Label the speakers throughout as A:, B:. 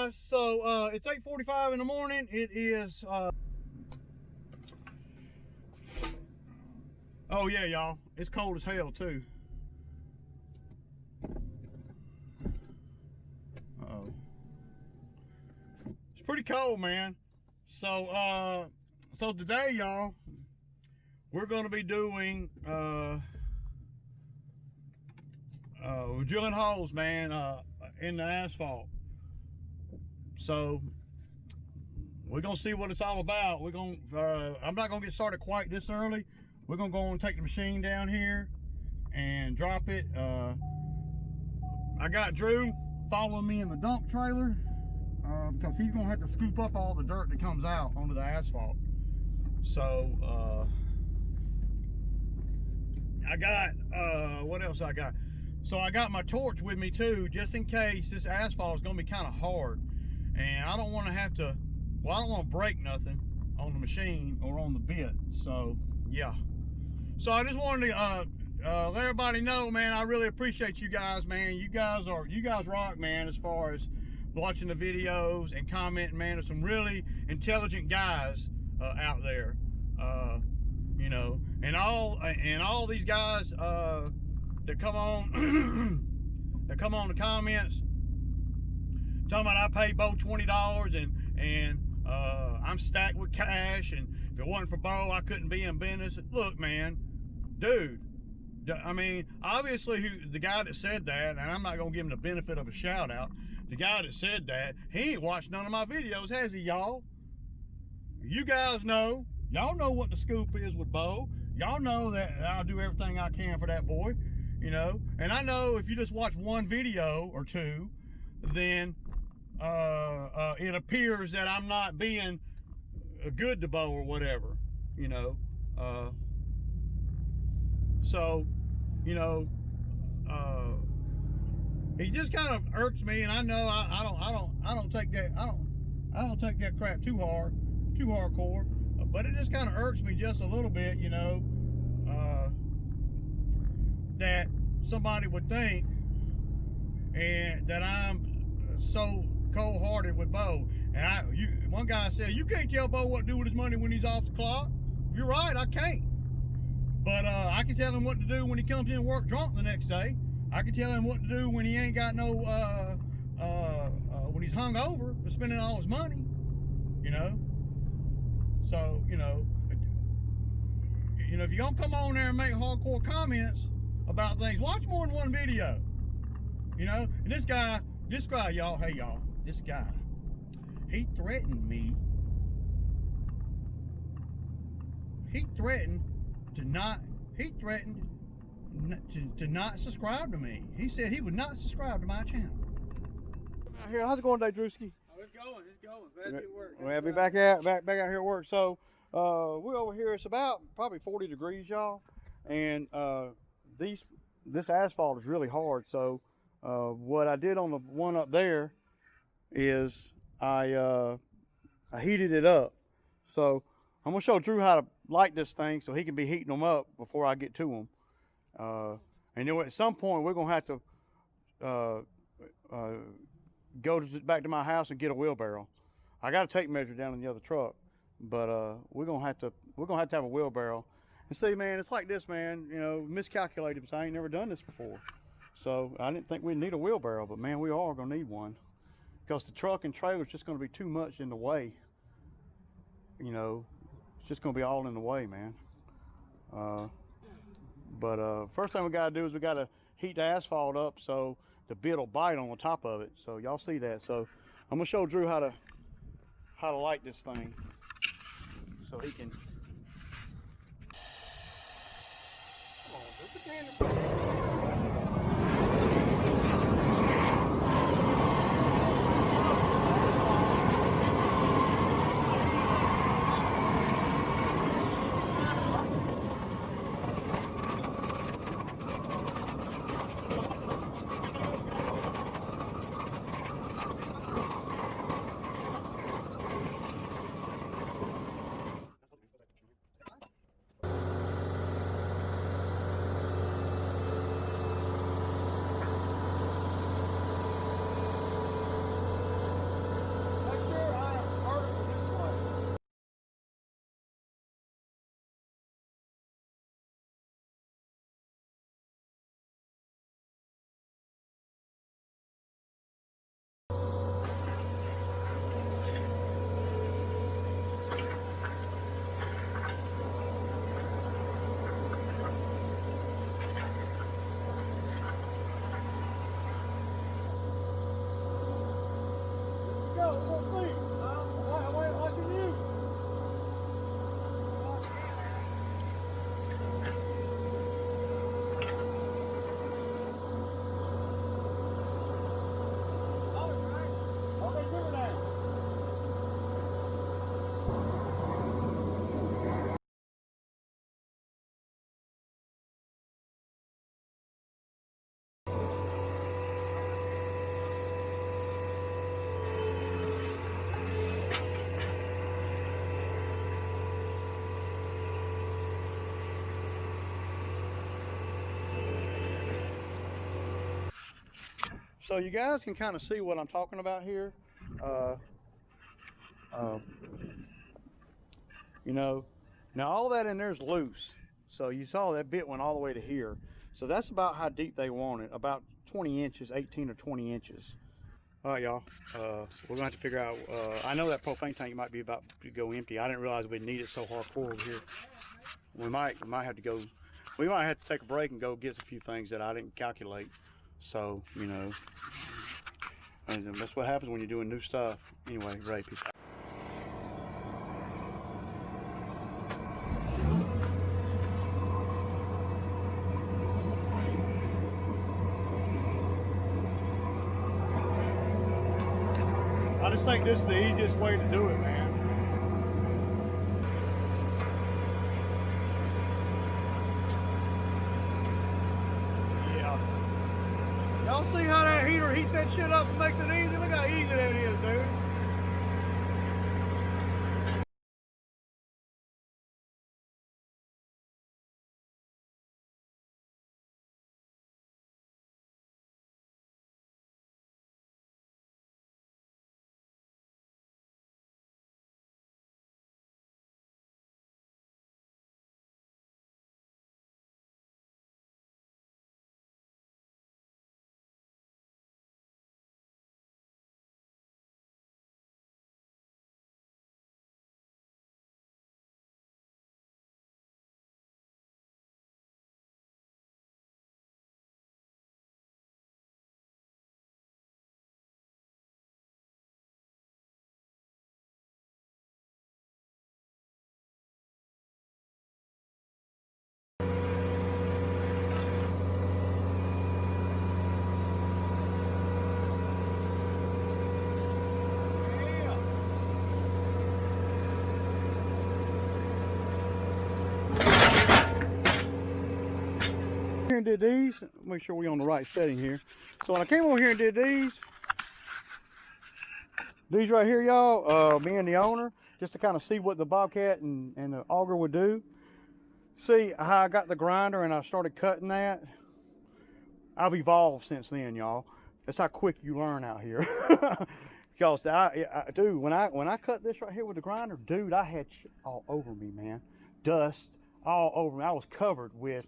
A: guys, so it's 8:45 in the morning. It is oh yeah, y'all, it's cold as hell too. Uh-oh. It's pretty cold, man. So so today, y'all, we're going to be doing we're drilling holes, man, in the asphalt. So we're gonna see what it's all about. We're gonna I'm not gonna get started quite this early. We're gonna go and take the machine down here and drop it. I got Drew following me in the dump trailer because he's gonna have to scoop up all the dirt that comes out onto the asphalt. So I got what else I got? So I got my torch with me too, just in case this asphalt is gonna be kind of hard, and I don't want to have to. Well, I don't want to break nothing on the machine or on the bit. So yeah. So I just wanted to let everybody know, man, I really appreciate you guys, man. You guys rock, man, as far as watching the videos and commenting, man. There's some really intelligent guys out there, you know, and all these guys that come on that come on the comments talking about I paid Bo $20 and I'm stacked with cash, and if it wasn't for Bo, I couldn't be in business. Look, man, dude, I mean, obviously the guy that said that, and I'm not gonna give him the benefit of a shout out, the guy that said that, he ain't watched none of my videos, has he, y'all? You guys know, y'all know what the scoop is with Bo. Y'all know that I'll do everything I can for that boy, you know. And I know if you just watch one video or two, then it appears that I'm not being good to Bo or whatever, you know. So, you know, it just kind of irks me, and I know I don't take that crap too hardcore, but it just kind of irks me just a little bit, you know, that somebody would think and that I'm so cold-hearted with Bo. And one guy said, you can't tell Bo what to do with his money when he's off the clock. You're right, I can't. But I can tell him what to do when he comes in work drunk the next day. I can tell him what to do when he ain't got no, when he's hung over for spending all his money, you know. So, you know, if you're gonna come on there and make hardcore comments about things, watch more than one video, you know. And this guy, y'all, hey y'all, this guy, he threatened me. He threatened to not subscribe to me. He said he would not subscribe to my channel. Here, how's it going today, Drewski?
B: Oh, it's going. Glad to be at work.
A: Well, I'll be back out here at work. So we're over here. It's about probably 40 degrees, y'all, and this asphalt is really hard. So what I did on the one up there is I heated it up. So I'm gonna show Drew how to light this thing so he can be heating them up before I get to them. And then at some point we're gonna have to go back to my house and get a wheelbarrow. I got a tape measure down in the other truck, but we're gonna have to have a wheelbarrow. And see, man, it's like this, man. You know, miscalculated because I ain't never done this before. So I didn't think we'd need a wheelbarrow, but man, we are gonna need one because the truck and trailer is just gonna be too much in the way. You know, it's just gonna be all in the way, man. But first thing we gotta do is we gotta heat the asphalt up so the bit will bite on the top of it. So y'all see that. So I'm gonna show Drew how to light this thing so he can. Come on, Drew, put your hand in front. So you guys can kind of see what I'm talking about here. You know, now all that in there is loose. So you saw that bit went all the way to here. So that's about how deep they want it, about 20 inches, 18 or 20 inches. All right, y'all, we're gonna have to figure out, I know that propane tank might be about to go empty. I didn't realize we'd need it so hardcore over here. We might have to go, we might have to take a break and go get a few things that I didn't calculate. So, you know, and that's what happens when you're doing new stuff. Anyway, Ray, peace out. I just think this is the easiest way to do it, man. Yeah. Y'all see how that heater heats that shit up and makes it easy? Look how easy that is, dude. Here and did these, make sure we're on the right setting here. So when I came over here and did these right here, y'all, me and the owner, just to kind of see what the Bobcat and the auger would do. See how I got the grinder and I started cutting that. I've evolved since then, y'all. That's how quick you learn out here. Because dude, when I cut this right here with the grinder, dude, I had shit all over me, man. Dust all over me. I was covered with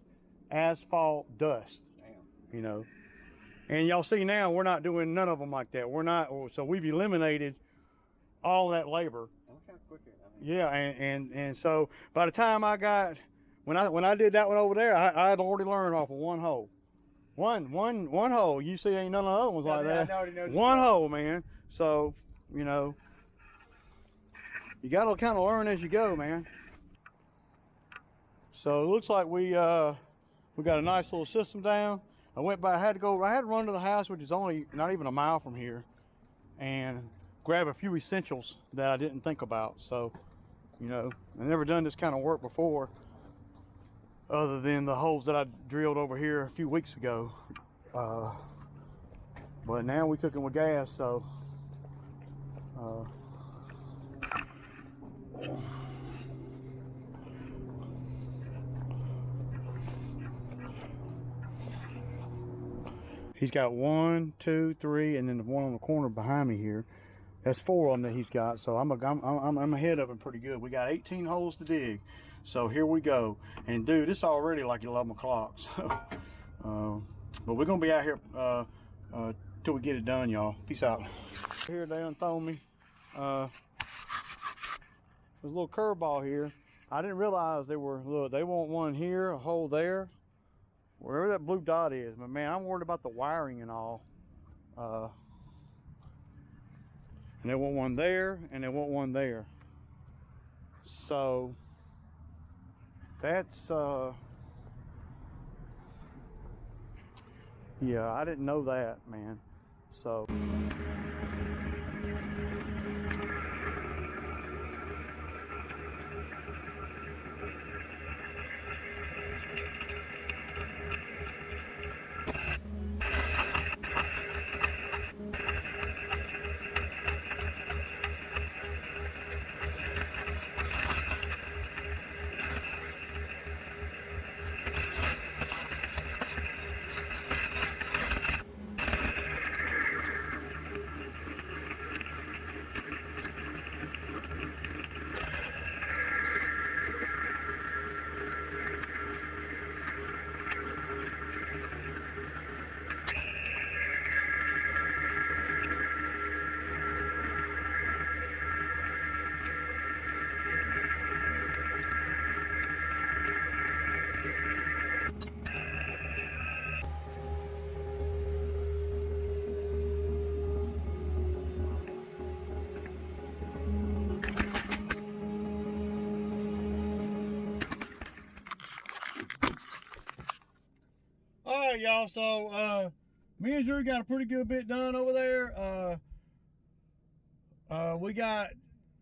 A: asphalt dust. Damn. You know. And y'all see now we're not doing none of them like that. We're not. So we've eliminated all that labor. Yeah, and so by the time I got when I did that one over there, I had already learned off of one hole. One hole. You see, ain't none of the other ones like that. One hole, man. So, you know, you got to kind of learn as you go, man. So it looks like we got a nice little system down. I had to run to the house, which is only not even a mile from here, and grab a few essentials that I didn't think about. So, you know, I've never done this kind of work before, other than the holes that I drilled over here a few weeks ago. But now we're cooking with gas, so he's got 1, 2, 3, and then the one on the corner behind me here. That's 4 of them that he's got, so I'm ahead of him pretty good. We got 18 holes to dig, so here we go. And dude, it's already like 11 o'clock, so but we're gonna be out here till we get it done, y'all. Peace out. Here they unthrown me. There's a little curveball here. I didn't realize they were. Look, they want one here, a hole there, wherever that blue dot is. But man, I'm worried about the wiring and all. and they want one there, and they want one there. So that's yeah, I didn't know that, man. So alright, y'all, so me and Drew got a pretty good bit done over there. We got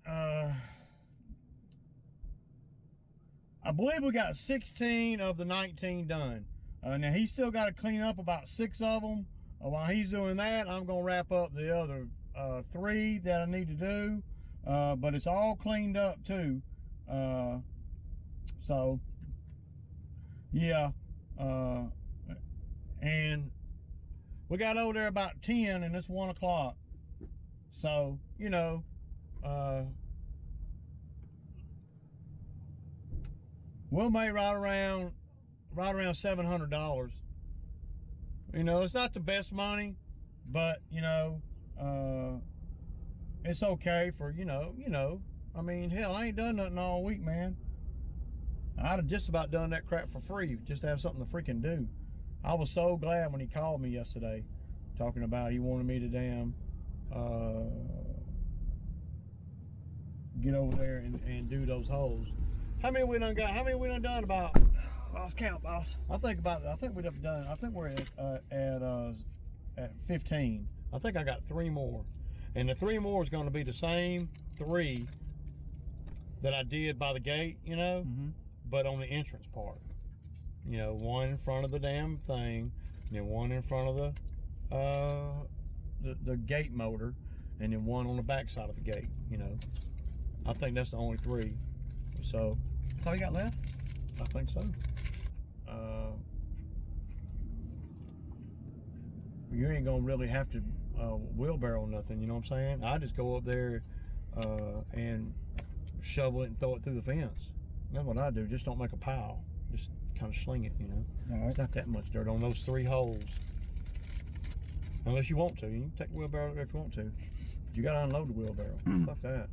A: I believe we got 16 of the 19 done. Now he's still got to clean up about 6 of them. While he's doing that, I'm gonna wrap up the other 3 that I need to do. But it's all cleaned up too. So yeah, and we got over there about 10 and it's 1 o'clock. So, you know, we'll make right around $700. You know, it's not the best money, but you know, it's okay for, you know, I mean, hell, I ain't done nothing all week, man. I'd have just about done that crap for free, just to have something to freaking do. I was so glad when he called me yesterday, talking about he wanted me to damn get over there and do those holes. How many we done got? How many we done done about?
B: Lost count, boss.
A: I think we've done. I think we're at 15. I think I got 3 more, and the 3 more is going to be the same 3 that I did by the gate, you know, but on the entrance part. You know, 1 in front of the damn thing, and then 1 in front of the gate motor, and then 1 on the back side of the gate. You know, I think that's the only 3. So
B: That's all you got left?
A: I think so. You ain't gonna really have to wheelbarrow nothing. You know what I'm saying? I just go up there and shovel it and throw it through the fence. That's what I do. Just don't make a pile. Just kind of sling it, you know.
B: All right.
A: It's not that much dirt on those 3 holes. Unless you want to. You can take the wheelbarrow if you want to. But you gotta unload the wheelbarrow. Fuck that.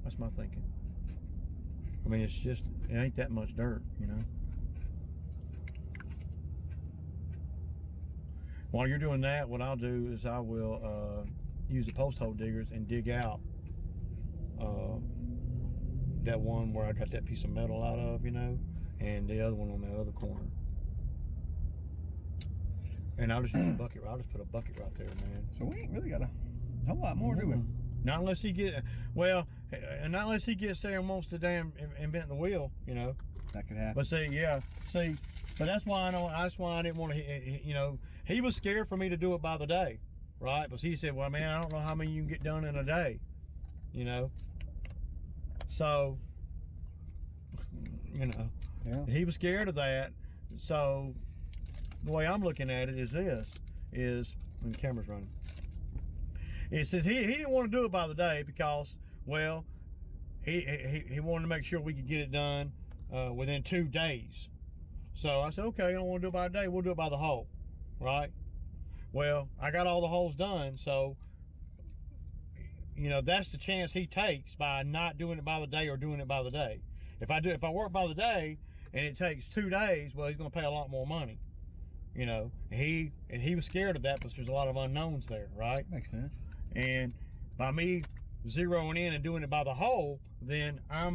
A: That's my thinking. I mean, it's just, it ain't that much dirt, you know. While you're doing that, what I'll do is I will use the post hole diggers and dig out that one where I got that piece of metal out of, you know, and the other one on the other corner. And I'll just use a bucket. I'll just put a bucket right there, man.
B: So we ain't really got a whole lot more, do we?
A: Not unless he get, well, and not unless he gets there and wants to damn invent the wheel, you know.
B: That could happen.
A: But see, yeah, see, but that's why I didn't want to, you know, he was scared for me to do it by the day, right? But he said, well, man, I don't know how many you can get done in a day, you know. So, you know,
B: yeah.
A: He was scared of that. So the way I'm looking at it is this, when the camera's running, it says he didn't want to do it by the day because, well, he wanted to make sure we could get it done within 2 days. So I said, okay, I don't want to do it by the day, we'll do it by the hole, right? Well, I got all the holes done, so, you know, that's the chance he takes by not doing it by the day or doing it by the day. If I work by the day and it takes 2 days, well, he's going to pay a lot more money, you know. And he was scared of that because there's a lot of unknowns there, right?
B: Makes sense.
A: And by me zeroing in and doing it by the hole, then I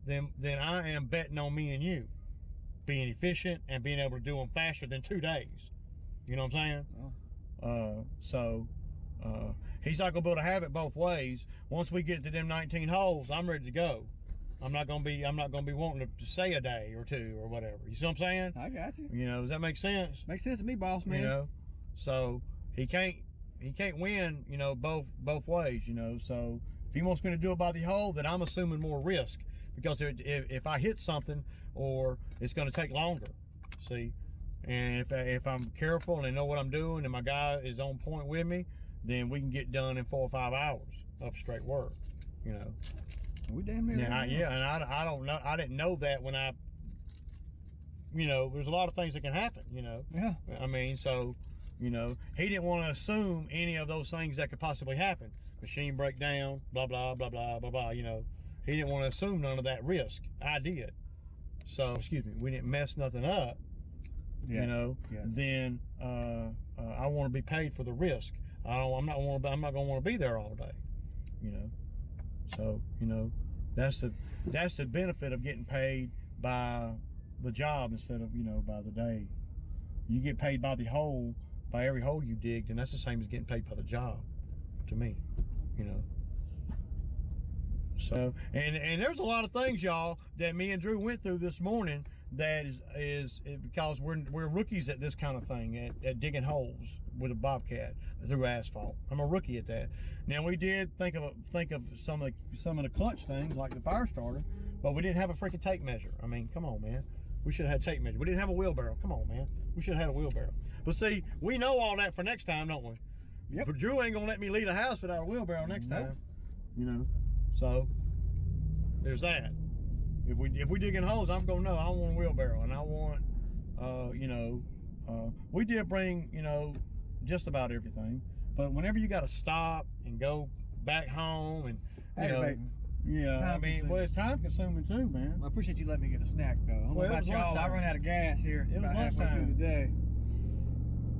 A: am betting on me and you being efficient and being able to do them faster than 2 days. You know what I'm saying? Oh. He's not gonna be able to have it both ways. Once we get to them 19 holes, I'm ready to go. I'm not gonna be wanting to say a day or two or whatever. You see what I'm saying?
B: I got you.
A: You know, does that make sense?
B: Makes sense to me, boss man.
A: You know, so he can't win, you know, both ways, you know. So if he wants me to do it by the hole, then I'm assuming more risk, because if I hit something, or it's going to take longer. See, and if I'm careful and I know what I'm doing and my guy is on point with me, then we can get done in 4 or 5 hours of straight work. You know.
B: We damn near.
A: Yeah, and I don't know. I didn't know that when I. You know, there's a lot of things that can happen. You know.
B: Yeah.
A: I mean, so. You know, he didn't want to assume any of those things that could possibly happen. Machine breakdown, blah, blah, blah, blah, blah, blah, you know. He didn't want to assume none of that risk. I did. So, excuse me, we didn't mess nothing up, you know, then I want to be paid for the risk. I'm not going to want to be there all day, you know. So, you know, that's the benefit of getting paid by the job instead of, you know, by the day. You get paid by the hole, by every hole you digged, and that's the same as getting paid by the job, to me, you know. So, and there's a lot of things, y'all, that me and Drew went through this morning that is because we're rookies at this kind of thing, at digging holes with a bobcat through asphalt. I'm a rookie at that. Now, we did think of some of the clutch things like the fire starter, but we didn't have a freaking tape measure. I mean, come on, man. We should have had a tape measure. We didn't have a wheelbarrow. Come on, man. We should have had a wheelbarrow. But see, we know all that for next time, don't we?
B: Yep.
A: But Drew ain't gonna let me leave the house without a wheelbarrow next time. You know. So there's that. If we digging holes, I'm gonna know I want a wheelbarrow, and I want you know, we did bring, you know, just about everything. But whenever you gotta stop and go back home and you know, yeah, I mean, well, it's time consuming too, man.
B: I appreciate you letting me get a snack though. I don't know about y'all, I run out of gas here about halfway through the day.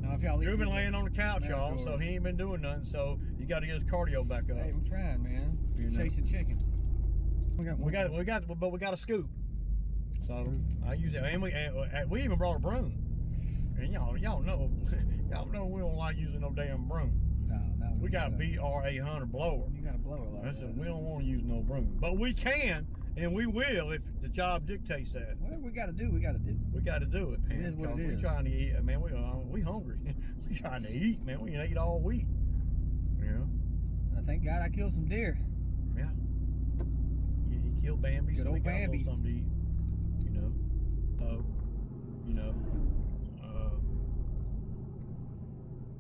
B: Now, if y'all
A: Drew been laying on the couch, y'all, so he ain't been doing nothing. So you got to get his cardio back up.
B: Hey, I'm trying, man. Chasing chicken.
A: But we got a scoop. So I use it, and we even brought a broom. And y'all know we don't like using no damn broom.
B: No,
A: we got a BR800 blower.
B: You got a blower like that.
A: We don't want to use no broom, but we can, and we will if the job dictates that.
B: Whatever we got to do, we got to do.
A: We got to do it, man.
B: It is what it is.
A: We trying to eat, man. We hungry. We trying to eat, man. We can eat all week. You know.
B: Thank God I killed some deer.
A: Yeah. He killed Bambi.
B: Good
A: so
B: old Bambi.
A: Something to eat. You know. So, you know.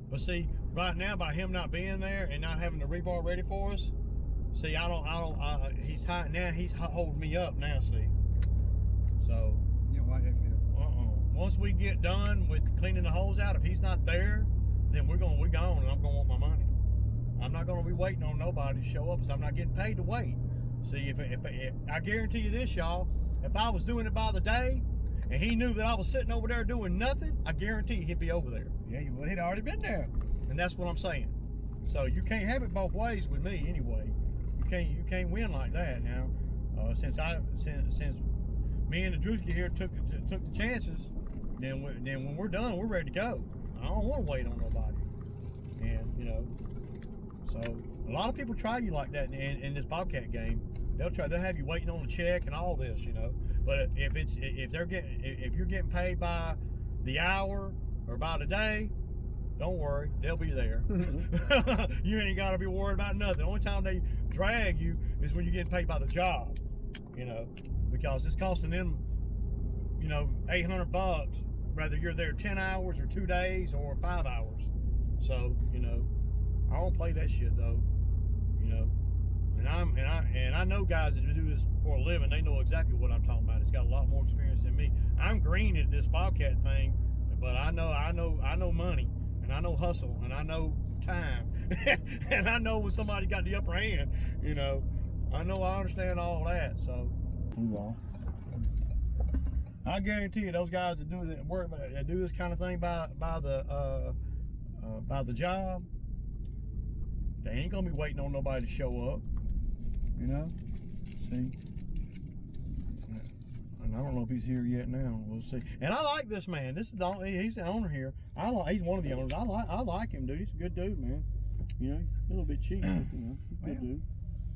A: But see, right now, by him not being there and not having the rebar ready for us, see, he's high, now he's holding me up now, see. So, once we get done with cleaning the holes out, if he's not there, then we're gone, and I'm gonna want my money. I'm not gonna be waiting on nobody to show up, so I'm not getting paid to wait. See, if I guarantee you this, y'all, if I was doing it by the day, and he knew that I was sitting over there doing nothing, I guarantee he'd be over there.
B: Yeah, well, he'd already been there.
A: And that's what I'm saying. So you can't have it both ways with me anyway. You can't win like that now. Since me and the Drewski here took the chances, then when we're done, we're ready to go. I don't want to wait on nobody. And you know, so a lot of people try you like that in this Bobcat game. They'll have you waiting on a check and all this, you know. But if you're getting paid by the hour or by the day, don't worry, they'll be there. You ain't got to be worried about nothing. The only time they drag you is when you're getting paid by the job, you know, because it's costing them, you know, $800, whether you're there 10 hours or 2 days or 5 hours. So, you know, I don't play that shit though, you know. And I know guys that do this for a living. They know exactly what I'm talking about. It's got a lot more experience than me. I'm green at this Bobcat thing, but I know money, and I know hustle, and I know time, and I know when somebody got the upper hand. You know, I understand all that. So, I guarantee you, those guys that do this kind of thing by the job, They ain't gonna be waiting on nobody to show up. You know? See? And I don't know if he's here yet now. We'll see. And I like this man. This is he's the owner here. He's one of the owners. I like him, dude. He's a good dude, man. You know, he's a little bit cheap, but, you know, he's a good dude.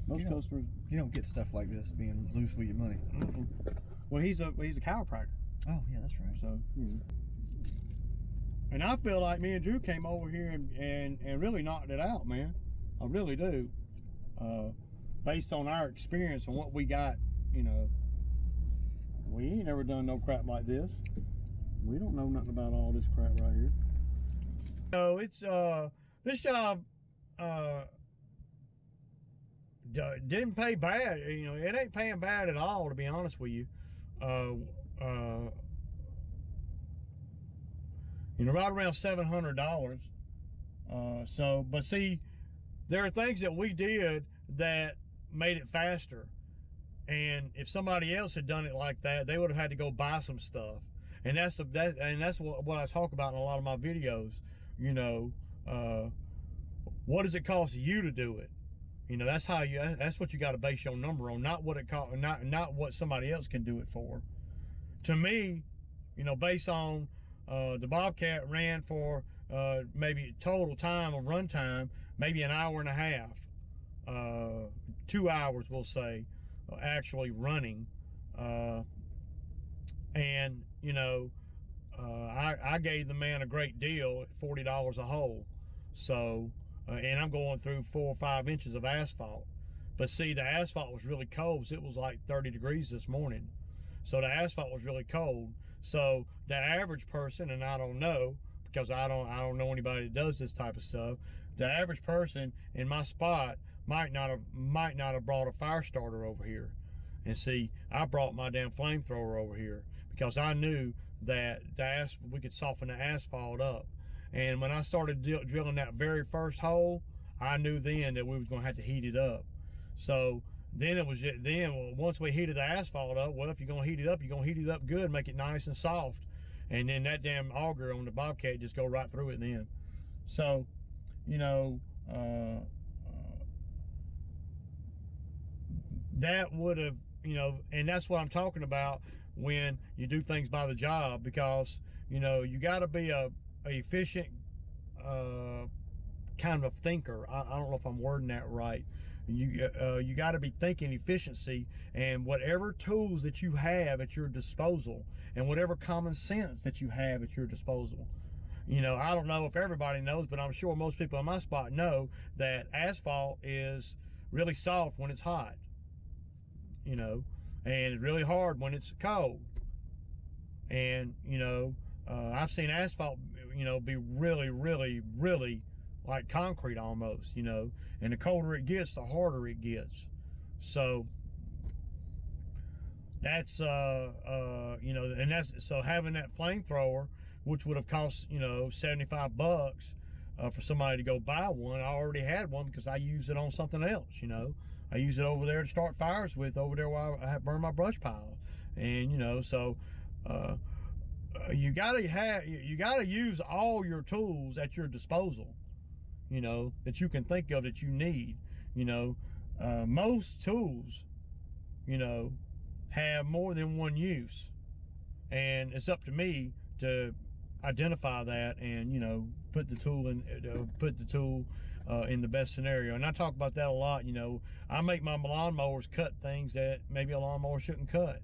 A: Most customers,
B: you don't get stuff like this being loose with your money.
A: Well, he's a chiropractor.
B: Oh yeah, that's right.
A: So, you know. And I feel like me and Drew came over here and really knocked it out, man. I really do. Based on our experience and what we got, you know. We ain't never done no crap like this. We don't know nothing about all this crap right here. So it's this job didn't pay bad. You know, it ain't paying bad at all, to be honest with you. You know, right around $700. So, but see, there are things that we did that made it faster. And if somebody else had done it like that, they would have had to go buy some stuff. And that's what I talk about in a lot of my videos. You know, what does it cost you to do it? You know, that's what you got to base your number on, not what it cost, not what somebody else can do it for. To me, you know, based on the Bobcat ran for maybe total time of run time, maybe an hour and a half, 2 hours, we'll say, actually running. And, you know, I gave the man a great deal at $40 a hole. So, and I'm going through 4 or 5 inches of asphalt. But see, the asphalt was really cold. So it was like 30 degrees this morning. So the asphalt was really cold. So the average person, and I don't know, because I don't know anybody that does this type of stuff, the average person in my spot might not have brought a fire starter over here. And see, I brought my damn flamethrower over here because I knew that we could soften the asphalt up. And when I started drilling that very first hole, I knew then that we was going to have to heat it up. So then once we heated the asphalt up, well, if you're going to heat it up, you're going to heat it up good, make it nice and soft. And then that damn auger on the Bobcat just go right through it then. So, you know, that would have, you know, and that's what I'm talking about when you do things by the job, because, you know, you got to be a efficient kind of thinker. I don't know if I'm wording that right. You got to be thinking efficiency, and whatever tools that you have at your disposal, and whatever common sense that you have at your disposal. You know, I don't know if everybody knows, but I'm sure most people in my spot know that asphalt is really soft when it's hot. You know, and it's really hard when it's cold. And, you know, I've seen asphalt, you know, be really, really, really like concrete almost, you know, and the colder it gets, the harder it gets. So that's, you know, and that's, so having that flamethrower, which would have cost, you know, $75 for somebody to go buy one. I already had one because I used it on something else, you know. I use it over there to start fires with, over there while I burn my brush pile. And, you know, so you gotta use all your tools at your disposal, you know, that you can think of that you need. You know, most tools, you know, have more than one use, and it's up to me to identify that and, you know, put the tool in the best scenario. And I talk about that a lot. You know, I make my lawnmowers cut things that maybe a lawnmower shouldn't cut.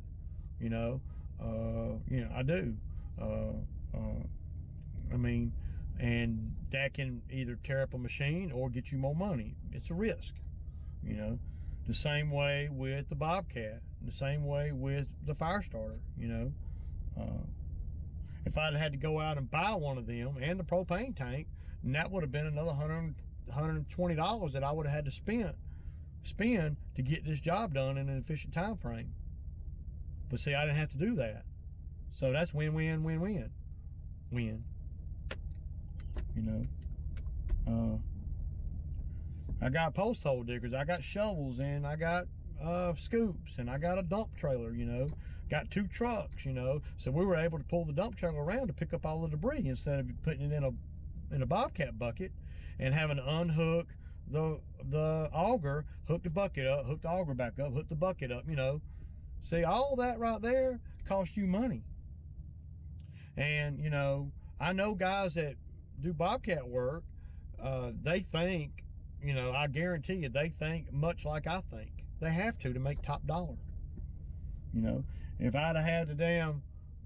A: You know, I do. I mean, and that can either tear up a machine or get you more money. It's a risk. You know, the same way with the Bobcat, the same way with the fire starter. You know, if I'd had to go out and buy one of them and the propane tank, and that would have been another $120 that I would have had to spend to get this job done in an efficient time frame. But see, I didn't have to do that. So that's win-win, win-win. Win. You know. I got post hole diggers, I got shovels, and I got scoops, and I got a dump trailer, you know. Got 2 trucks, you know. So we were able to pull the dump trailer around to pick up all the debris instead of putting it in a Bobcat bucket and having to unhook the auger, hook the bucket up, hook the auger back up, hook the bucket up, you know. See, all that right there costs you money. And, you know, I know guys that do bobcat work, they think, you know, I guarantee you, they think much like I think. They have to make top dollar. You know, if I'd have had to damn,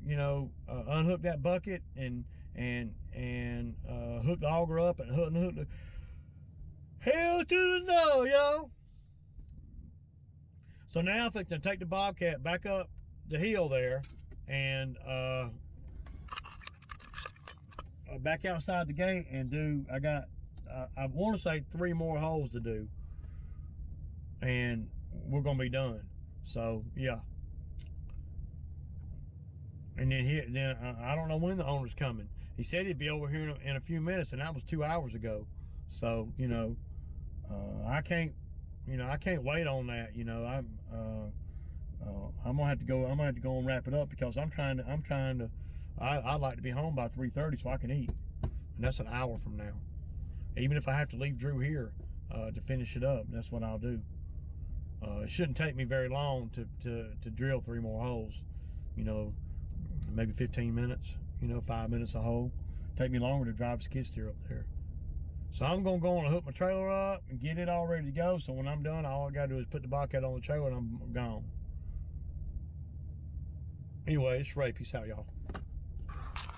A: you know, unhook that bucket and hook the auger up and hook the hell to the no, yo. So now if I can take the bobcat back up the hill there and back outside the gate and do, I want to say 3 more holes to do, and we're gonna be done. So yeah. And then I don't know when the owner's coming. He said he'd be over here in a few minutes, and that was 2 hours ago. So, you know, I can't wait on that. You know, I'm gonna have to go. I'm gonna have to go and wrap it up because I'd like to be home by 3:30 so I can eat, and that's an hour from now. Even if I have to leave Drew here to finish it up, that's what I'll do. It shouldn't take me very long to drill 3 more holes. You know, maybe 15 minutes. You know, 5 minutes a hole. Take me longer to drive skid steer up there. So I'm gonna go on and hook my trailer up and get it all ready to go. So when I'm done, all I gotta do is put the bobcat on the trailer and I'm gone. Anyway, it's Ray. Peace out, y'all.